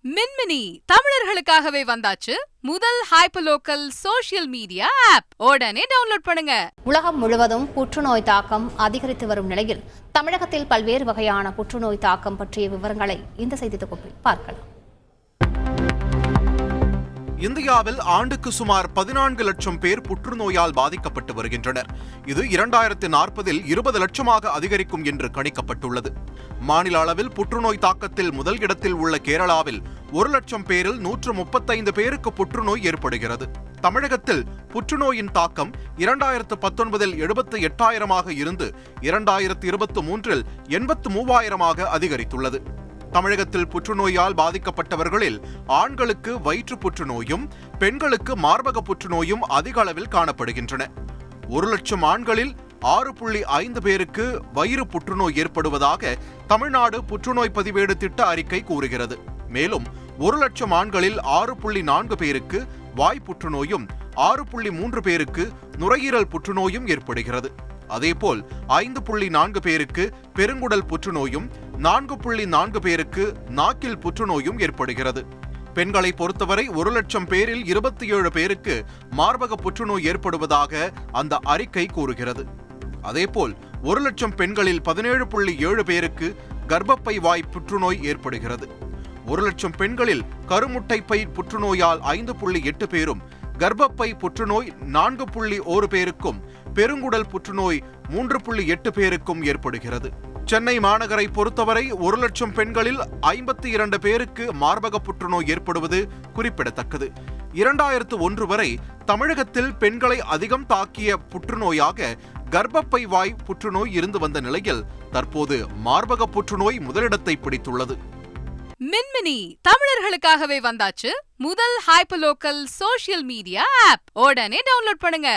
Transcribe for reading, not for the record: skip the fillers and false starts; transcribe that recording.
மின்மினி தமிழர்களுக்காகவே வந்தாச்சு முதல் hyperlocal social media app. உடனே டவுன்லோட் பண்ணுங்க. உலகம் முழுவதும் புற்றுநோய் தாக்கம் அதிகரித்து வரும் நிலையில் தமிழகத்தில் பல்வேறு வகையான புற்றுநோய் தாக்கம் பற்றிய விவரங்களை இந்த செய்தி தொகுப்பில் பார்க்கலாம். இந்தியாவில் ஆண்டுக்கு சுமார் 14 லட்சம் பேர் புற்றுநோயால் பாதிக்கப்பட்டு வருகின்றனர். இது 2040இல் 20 லட்சமாக அதிகரிக்கும் என்று கணிக்கப்பட்டுள்ளது. மாநில அளவில் புற்றுநோய் தாக்கத்தில் முதல் இடத்தில் உள்ள கேரளாவில் 1 லட்சம் பேரில் 135 பேருக்கு புற்றுநோய் ஏற்படுகிறது. தமிழகத்தில் புற்றுநோயின் தாக்கம் 2019இல் 78,000ஆக இருந்து 2023இல் 83,000ஆக அதிகரித்துள்ளது. தமிழகத்தில் புற்றுநோயால் பாதிக்கப்பட்டவர்களில் ஆண்களுக்கு வயிற்று புற்றுநோயும் பெண்களுக்கு மார்பக புற்றுநோயும் அதிக அளவில் காணப்படுகின்றன. 1 லட்சம் ஆண்களில் 6.5 பேருக்கு வயிறு புற்றுநோய் ஏற்படுவதாக தமிழ்நாடு புற்றுநோய் பதிவேடு திட்ட அறிக்கை கூறுகிறது. மேலும் 1 லட்சம் ஆண்களில் 6.4 பேருக்கு வாய் புற்றுநோயும் 6.3 பேருக்கு நுரையீரல் புற்றுநோயும் ஏற்படுகிறது. அதேபோல் 5.4 பேருக்கு பெருங்குடல் புற்றுநோயும் 4.4 பேருக்கு நாக்கில் புற்றுநோயும் ஏற்படுகிறது. பெண்களை பொறுத்தவரை 1 லட்சம் பேரில் 27 பேருக்கு மார்பக புற்றுநோய் ஏற்படுவதாக அந்த அறிக்கை கூறுகிறது. அதேபோல் 1 லட்சம் பெண்களில் 17.7 பேருக்கு கர்ப்பப்பை வாய் புற்றுநோய் ஏற்படுகிறது. 1 லட்சம் பெண்களில் கருமுட்டைப்பை புற்றுநோயால் 5.8 பேரும், கர்ப்பப்பை புற்றுநோய் 4.1 பேருக்கும், பெருங்குடல் புற்றுநோய் 3.8 பேருக்கும் ஏற்படுகிறது. சென்னை மாநகரை பொறுத்தவரை 1 லட்சம் பெண்களில் 52 பேருக்கு மார்பக புற்றுநோய் ஏற்படுவது குறிப்பிடத்தக்கது. 2001 வரை தமிழகத்தில் பெண்களை அதிகம் தாக்கிய புற்றுநோயாக கர்ப்பப்பை வாய் புற்றுநோய் இருந்து வந்த நிலையில் தற்போது மார்பக புற்றுநோய் முதலிடத்தை பிடித்துள்ளது. மின்மினி தமிழர்களுக்காகவே வந்தாச்சு முதல் ஹைப்பர்லோக்கல் சோஷியல் மீடியா ஆப். உடனே டவுன்லோட் பண்ணுங்க.